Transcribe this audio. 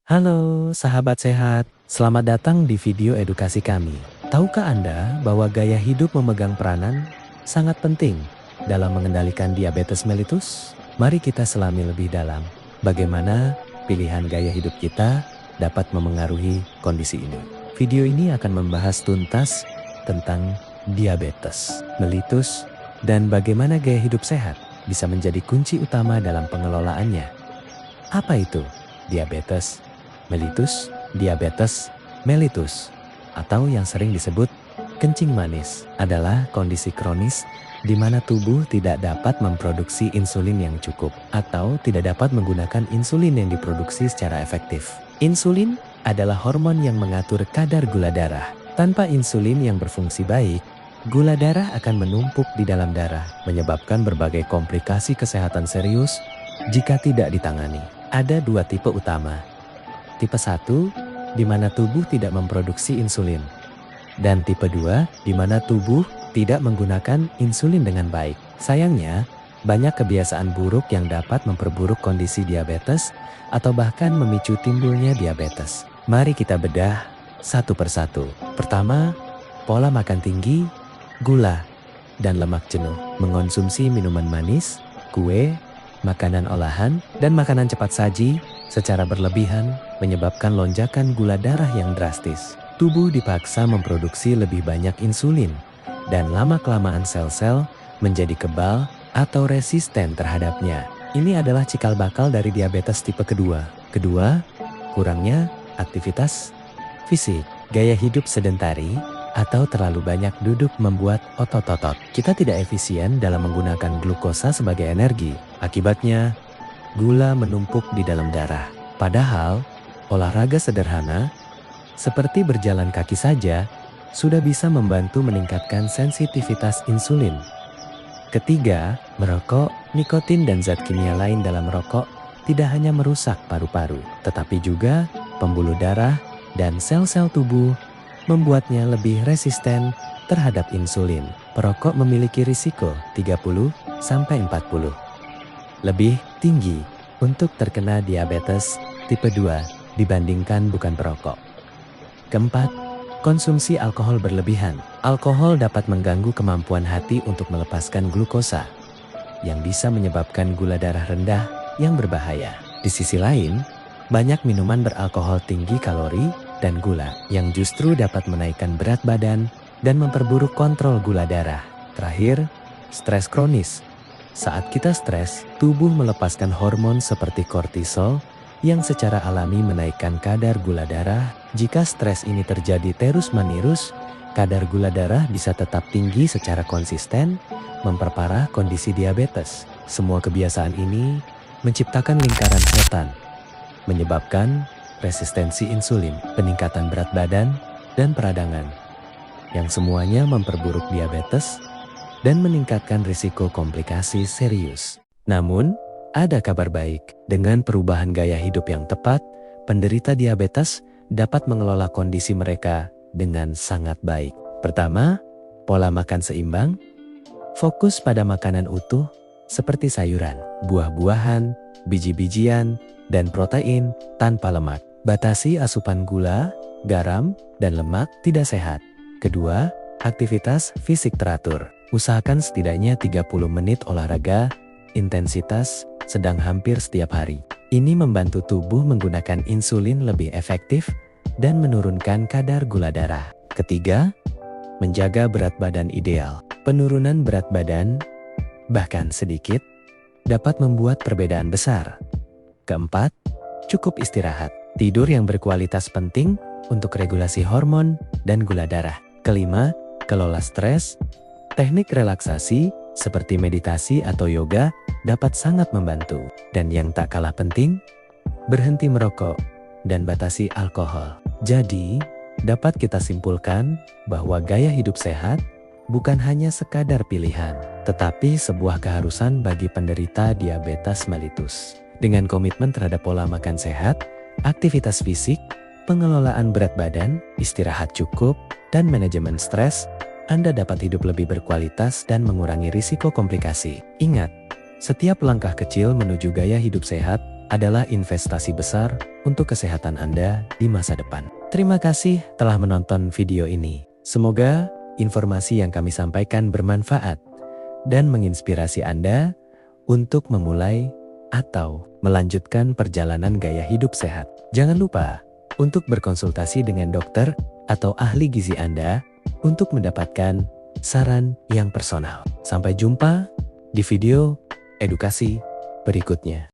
Halo sahabat sehat, selamat datang di video edukasi kami. Tahukah Anda bahwa gaya hidup memegang peranan sangat penting dalam mengendalikan diabetes mellitus? Mari kita selami lebih dalam bagaimana pilihan gaya hidup kita dapat memengaruhi kondisi ini. Video ini akan membahas tuntas tentang diabetes mellitus dan bagaimana gaya hidup sehat bisa menjadi kunci utama dalam pengelolaannya. Apa itu diabetes mellitus? Diabetes mellitus atau yang sering disebut kencing manis adalah kondisi kronis di mana tubuh tidak dapat memproduksi insulin yang cukup atau tidak dapat menggunakan insulin yang diproduksi secara efektif. Insulin adalah hormon yang mengatur kadar gula darah. Tanpa insulin yang berfungsi baik, gula darah akan menumpuk di dalam darah, menyebabkan berbagai komplikasi kesehatan serius jika tidak ditangani. Ada dua tipe utama. Tipe 1, di mana tubuh tidak memproduksi insulin. Dan tipe 2, di mana tubuh tidak menggunakan insulin dengan baik. Sayangnya, banyak kebiasaan buruk yang dapat memperburuk kondisi diabetes atau bahkan memicu timbulnya diabetes. Mari kita bedah satu persatu. Pertama, pola makan tinggi, gula, dan lemak jenuh. Mengonsumsi minuman manis, kue, makanan olahan, dan makanan cepat saji secara berlebihan menyebabkan lonjakan gula darah yang drastis. Tubuh dipaksa memproduksi lebih banyak insulin dan lama-kelamaan sel-sel menjadi kebal atau resisten terhadapnya. Ini adalah cikal bakal dari diabetes tipe kedua. Kedua, kurangnya aktivitas fisik. Gaya hidup sedentari atau terlalu banyak duduk membuat otot-otot. Kita tidak efisien dalam menggunakan glukosa sebagai energi. Akibatnya, gula menumpuk di dalam darah. Padahal, olahraga sederhana seperti berjalan kaki saja sudah bisa membantu meningkatkan sensitivitas insulin. Ketiga, merokok, nikotin dan zat kimia lain dalam rokok tidak hanya merusak paru-paru, tetapi juga pembuluh darah dan sel-sel tubuh, membuatnya lebih resisten terhadap insulin. Perokok memiliki risiko 30-40 lebih tinggi untuk terkena diabetes tipe 2 dibandingkan bukan perokok. Keempat, konsumsi alkohol berlebihan. Alkohol dapat mengganggu kemampuan hati untuk melepaskan glukosa, yang bisa menyebabkan gula darah rendah yang berbahaya. Di sisi lain, banyak minuman beralkohol tinggi kalori dan gula, yang justru dapat menaikkan berat badan dan memperburuk kontrol gula darah. Terakhir, stres kronis. Saat kita stres, tubuh melepaskan hormon seperti kortisol yang secara alami menaikkan kadar gula darah. Jika stres ini terjadi terus-menerus, kadar gula darah bisa tetap tinggi secara konsisten, memperparah kondisi diabetes. Semua kebiasaan ini menciptakan lingkaran setan, menyebabkan resistensi insulin, peningkatan berat badan, dan peradangan, yang semuanya memperburuk diabetes dan meningkatkan risiko komplikasi serius. Namun, ada kabar baik. Dengan perubahan gaya hidup yang tepat, penderita diabetes dapat mengelola kondisi mereka dengan sangat baik. Pertama, pola makan seimbang. Fokus pada makanan utuh seperti sayuran, buah-buahan, biji-bijian, dan protein tanpa lemak. Batasi asupan gula, garam, dan lemak tidak sehat. Kedua, aktivitas fisik teratur. Usahakan setidaknya 30 menit olahraga, intensitas sedang hampir setiap hari. Ini membantu tubuh menggunakan insulin lebih efektif dan menurunkan kadar gula darah. Ketiga, menjaga berat badan ideal. Penurunan berat badan, bahkan sedikit, dapat membuat perbedaan besar. Keempat, cukup istirahat. Tidur yang berkualitas penting untuk regulasi hormon dan gula darah. Kelima, kelola stres. Teknik relaksasi seperti meditasi atau yoga dapat sangat membantu. Dan yang tak kalah penting, berhenti merokok dan batasi alkohol. Jadi, dapat kita simpulkan bahwa gaya hidup sehat bukan hanya sekadar pilihan, tetapi sebuah keharusan bagi penderita diabetes mellitus. Dengan komitmen terhadap pola makan sehat, aktivitas fisik, pengelolaan berat badan, istirahat cukup, dan manajemen stres, Anda dapat hidup lebih berkualitas dan mengurangi risiko komplikasi. Ingat, setiap langkah kecil menuju gaya hidup sehat adalah investasi besar untuk kesehatan Anda di masa depan. Terima kasih telah menonton video ini. Semoga informasi yang kami sampaikan bermanfaat dan menginspirasi Anda untuk memulai atau melanjutkan perjalanan gaya hidup sehat. Jangan lupa untuk berkonsultasi dengan dokter atau ahli gizi Anda untuk mendapatkan saran yang personal. Sampai jumpa di video edukasi berikutnya.